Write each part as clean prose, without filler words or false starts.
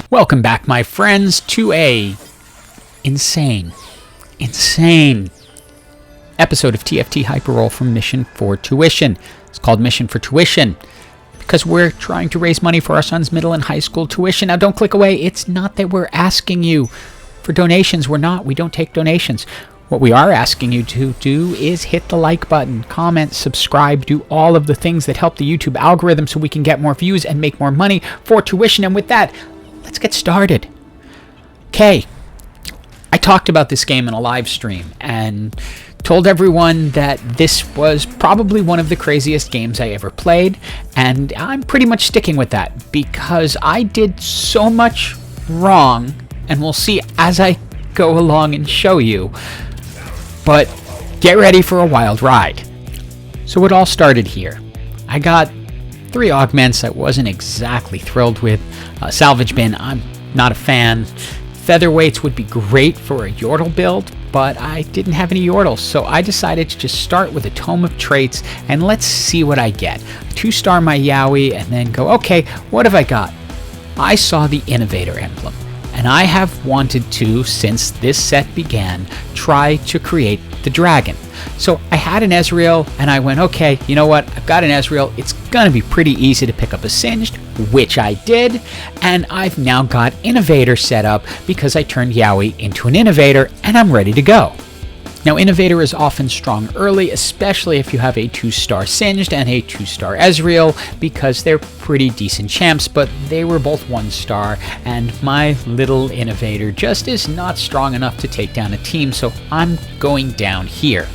Welcome back, my friends, to a insane episode of TFT Hyperroll from Mission for Tuition. It's called Mission for Tuition because we're trying to raise money for our son's middle and high school tuition. Now, don't click away. It's not that we're asking you for donations. We're not. We don't take donations. What we are asking you to do is hit the like button, comment, subscribe, do all of the things that help the YouTube algorithm so we can get more views and make more money for tuition. And with that, let's get started. Okay, I talked about this game in a live stream and told everyone that this was probably one of the craziest games I ever played, and I'm pretty much sticking with that because I did so much wrong, and we'll see as I go along and show you. But get ready for a wild ride. So it all started here. I got 3 augments I wasn't exactly thrilled with. Salvage bin, I'm not a fan. Featherweights would be great for a Yordle build, but I didn't have any Yordles, so I decided to just start with a Tome of Traits and let's see what I get. 2-star my Yowie and then go, okay, what have I got? I saw the Innovator emblem, and I have wanted to, since this set began, try to create the dragon. So I had an Ezreal, and I went, okay, you know what? I've got an Ezreal. It's going to be pretty easy to pick up a Singed, which I did, and I've now got Innovator set up because I turned Yowie into an Innovator, and I'm ready to go. Now, Innovator is often strong early, especially if you have a 2-star Singed and a 2-star Ezreal, because they're pretty decent champs, but they were both 1-star, and my little Innovator just is not strong enough to take down a team, so I'm going down here.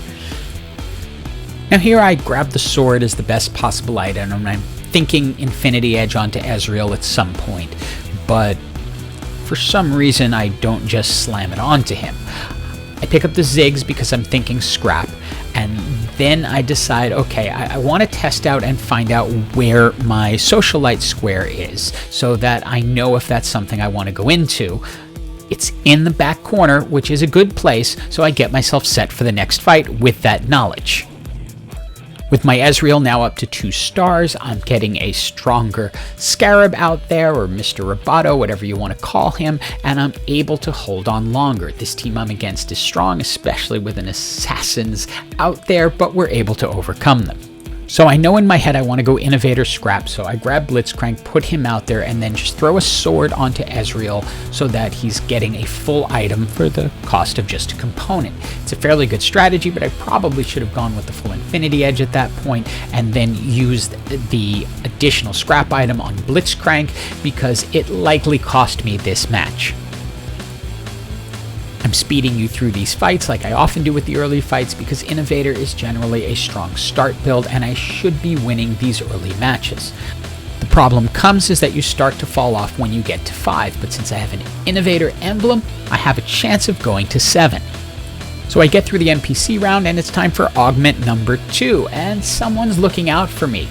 Now here I grab the sword as the best possible item, and I'm thinking Infinity Edge onto Ezreal at some point, but for some reason I don't just slam it onto him. I pick up the Ziggs because I'm thinking scrap, and then I decide, okay, I want to test out and find out where my Socialite square is so that I know if that's something I want to go into. It's in the back corner, which is a good place, so I get myself set for the next fight with that knowledge. With my Ezreal now up to 2 stars, I'm getting a stronger Scarab out there, or Mr. Roboto, whatever you want to call him, and I'm able to hold on longer. This team I'm against is strong, especially with an Assassins out there, but we're able to overcome them. So I know in my head I want to go Innovator scrap, so I grab Blitzcrank, put him out there, and then just throw a sword onto Ezreal so that he's getting a full item for the cost of just a component. It's a fairly good strategy, but I probably should have gone with the full Infinity Edge at that point and then used the additional scrap item on Blitzcrank because it likely cost me this match. I'm speeding you through these fights like I often do with the early fights because Innovator is generally a strong start build and I should be winning these early matches. The problem comes is that you start to fall off when you get to 5, but since I have an Innovator emblem, I have a chance of going to 7. So I get through the NPC round and it's time for augment number 2, and someone's looking out for me.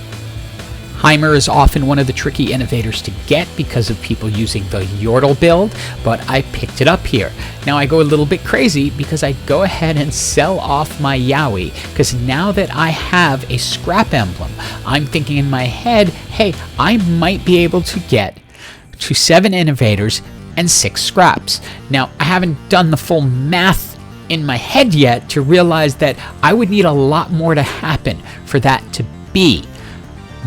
Heimer is often one of the tricky Innovators to get because of people using the Yordle build, but I picked it up here. Now I go a little bit crazy because I go ahead and sell off my Yowie, because now that I have a scrap emblem, I'm thinking in my head, hey, I might be able to get to 7 Innovators and 6 scraps. Now I haven't done the full math in my head yet to realize that I would need a lot more to happen for that to be.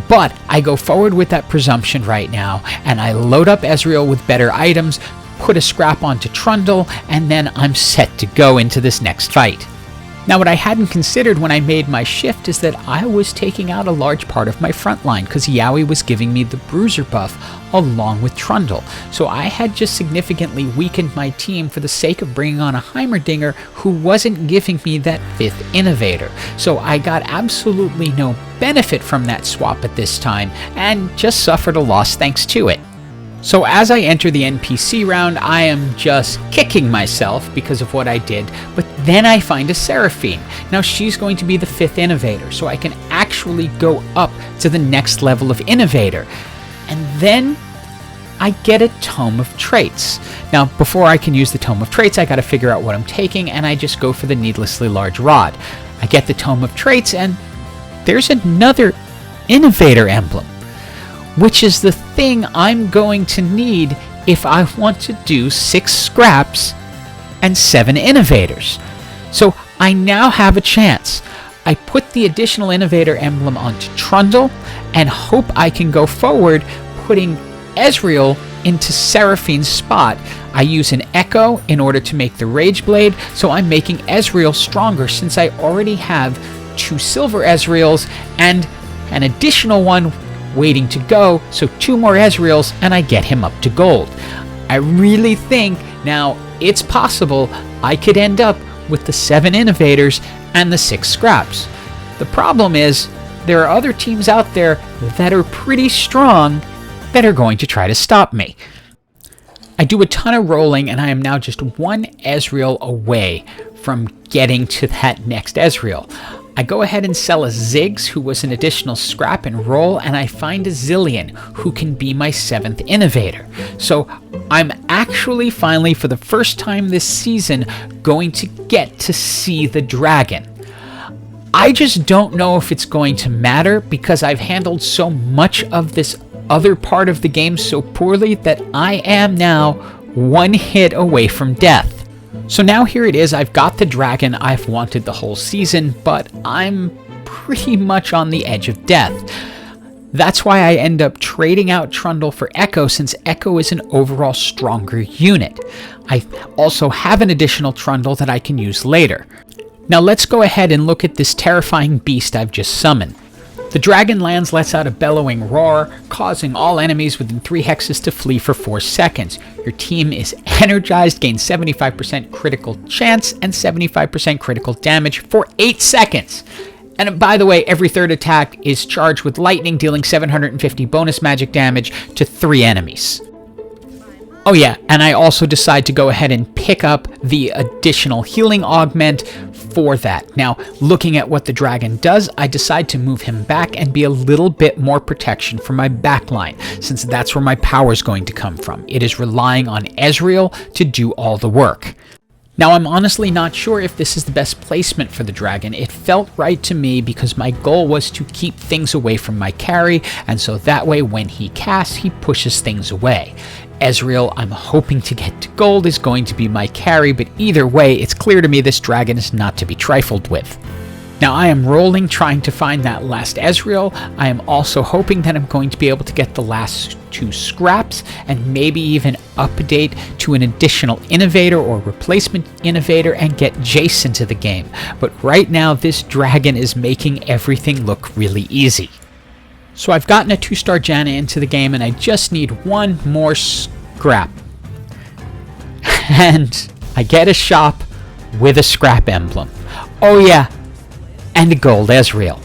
But I go forward with that presumption right now, and I load up Ezreal with better items, put a scrap onto Trundle, and then I'm set to go into this next fight. Now what I hadn't considered when I made my shift is that I was taking out a large part of my front line because Yowie was giving me the bruiser buff along with Trundle. So I had just significantly weakened my team for the sake of bringing on a Heimerdinger who wasn't giving me that 5th Innovator. So I got absolutely no benefit from that swap at this time and just suffered a loss thanks to it. So as I enter the NPC round, I am just kicking myself because of what I did, but then I find a Seraphine. Now she's going to be the 5th Innovator, so I can actually go up to the next level of Innovator. And then I get a Tome of Traits. Now, before I can use the Tome of Traits, I gotta figure out what I'm taking, and I just go for the needlessly large rod. I get the Tome of Traits, and there's another Innovator emblem, which is the thing I'm going to need if I want to do 6 scraps and 7 innovators. So I now have a chance. I put the additional innovator emblem onto Trundle and hope I can go forward putting Ezreal into Seraphine's spot. I use an Echo in order to make the Rage Blade, so I'm making Ezreal stronger since I already have 2 silver Ezreals and an additional one waiting to go, so 2 more Ezreals and I get him up to gold. I really think now it's possible I could end up with the 7 innovators and the 6 scraps. The problem is there are other teams out there that are pretty strong that are going to try to stop me. I do a ton of rolling and I am now just 1 Ezreal away from getting to that next Ezreal. I go ahead and sell a Ziggs, who was an additional scrap and roll, and I find a Zillion, who can be my 7th innovator. So I'm actually finally, for the first time this season, going to get to see the dragon. I just don't know if it's going to matter because I've handled so much of this other part of the game so poorly that I am now 1 hit away from death. So now here it is, I've got the dragon I've wanted the whole season, but I'm pretty much on the edge of death. That's why I end up trading out Trundle for Echo, since Echo is an overall stronger unit. I also have an additional Trundle that I can use later. Now let's go ahead and look at this terrifying beast I've just summoned. The dragon lands, lets out a bellowing roar, causing all enemies within 3 hexes to flee for 4 seconds. Your team is energized, gains 75% critical chance and 75% critical damage for 8 seconds. And by the way, every 3rd attack is charged with lightning, dealing 750 bonus magic damage to 3 enemies. Oh yeah, and I also decide to go ahead and pick up the additional healing augment for that. Now, looking at what the dragon does, I decide to move him back and be a little bit more protection for my backline, since that's where my power is going to come from. It is relying on Ezreal to do all the work. Now, I'm honestly not sure if this is the best placement for the dragon. It felt right to me because my goal was to keep things away from my carry, and so that way when he casts, he pushes things away. Ezreal, I'm hoping to get to gold, is going to be my carry, but either way, it's clear to me this dragon is not to be trifled with. Now, I am rolling, trying to find that last Ezreal. I am also hoping that I'm going to be able to get the last 2 scraps, and maybe even update to an additional innovator or replacement innovator and get Jayce into the game. But right now, this dragon is making everything look really easy. So I've gotten a 2-star Janna into the game, and I just need 1 more scrap. And I get a shop with a scrap emblem. Oh yeah, and a gold Ezreal.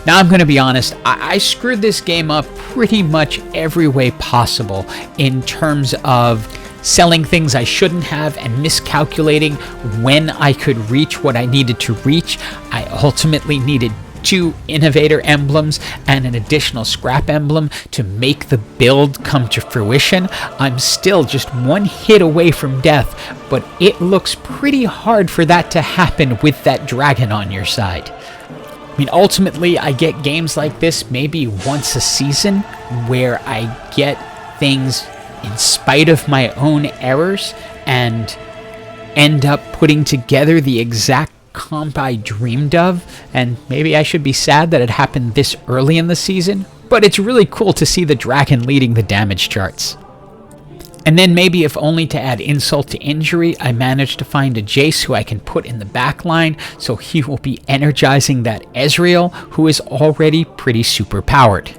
Now I'm going to be honest, I screwed this game up pretty much every way possible in terms of selling things I shouldn't have and miscalculating when I could reach what I needed to reach. I ultimately needed 2 innovator emblems and an additional scrap emblem to make the build come to fruition. I'm still just 1 hit away from death, but it looks pretty hard for that to happen with that dragon on your side. I mean, ultimately, I get games like this maybe once a season where I get things in spite of my own errors and end up putting together the exact comp I dreamed of, and maybe I should be sad that it happened this early in the season, but it's really cool to see the dragon leading the damage charts. And then maybe, if only to add insult to injury, I managed to find a Jayce who I can put in the back line, so he will be energizing that Ezreal, who is already pretty super powered.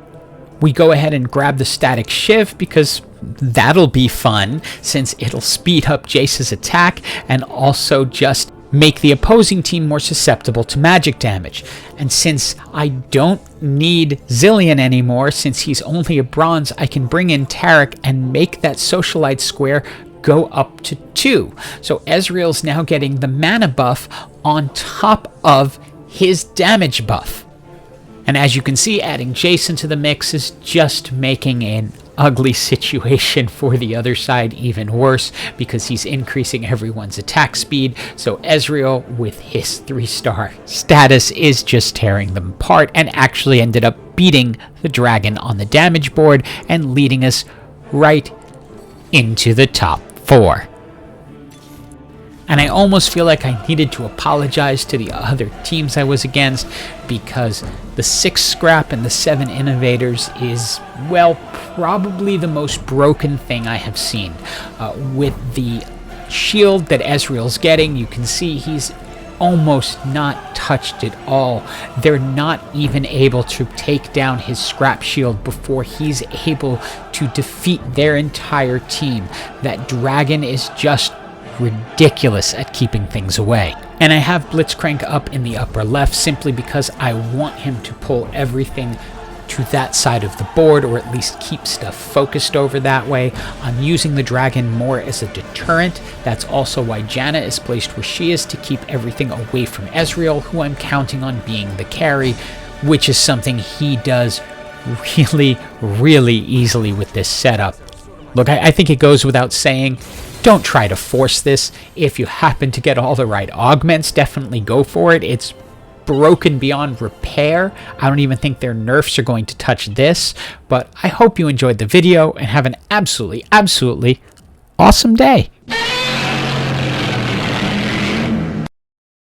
We go ahead and grab the static shiv because that'll be fun, since it'll speed up Jayce's attack and also just make the opposing team more susceptible to magic damage. And since I don't need Zillion anymore, since he's only a bronze, I can bring in Taric and make that socialite square go up to 2. So Ezreal's now getting the mana buff on top of his damage buff. And as you can see, adding Jayce into the mix is just making an ugly situation for the other side even worse, because he's increasing everyone's attack speed. So Ezreal, with his 3-star status, is just tearing them apart and actually ended up beating the dragon on the damage board and leading us right into the top 4. And I almost feel like I needed to apologize to the other teams I was against, because the 6 scrap and the 7 innovators is, well, probably the most broken thing I have seen. With the shield that Ezreal's getting, you can see he's almost not touched at all. They're not even able to take down his scrap shield before he's able to defeat their entire team. That dragon is just ridiculous at keeping things away. And I have Blitzcrank up in the upper left simply because I want him to pull everything to that side of the board, or at least keep stuff focused over that way. I'm using the dragon more as a deterrent. That's also why Janna is placed where she is, to keep everything away from Ezreal, who I'm counting on being the carry, which is something he does really easily with this setup. Look, I think it goes without saying, don't try to force this. If you happen to get all the right augments, definitely go for it. It's broken beyond repair. I don't even think their nerfs are going to touch this. But I hope you enjoyed the video and have an absolutely awesome day.